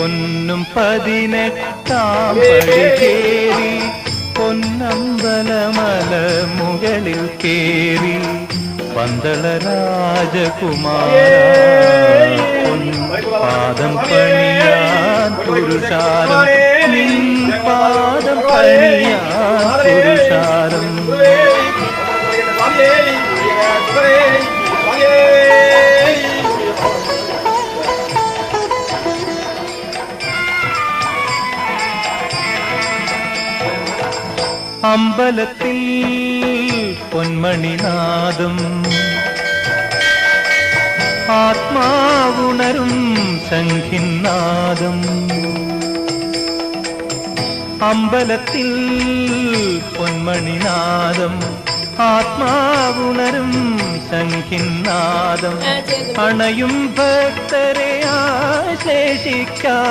പൊന്നും 18-ാം പടി കേറി പൊന്നമ്പലമല മുകളിൽ കേറി പന്തള രാജകുമാര പാദം പണിയാൻ പുരുഷാരം നിൻ പാദം പണിയാൻ പുരുഷാരം അമ്പലത്തിൽ പൊന്മണിനാദം ആത്മാവുണരും സംഖിന്നാദം അമ്പലത്തിൽ പൊന്മണിനാദം ആത്മാവുണരും സംഖിന്നാദം അണയും ഭക്തരെ ആശേഷിക്കാൻ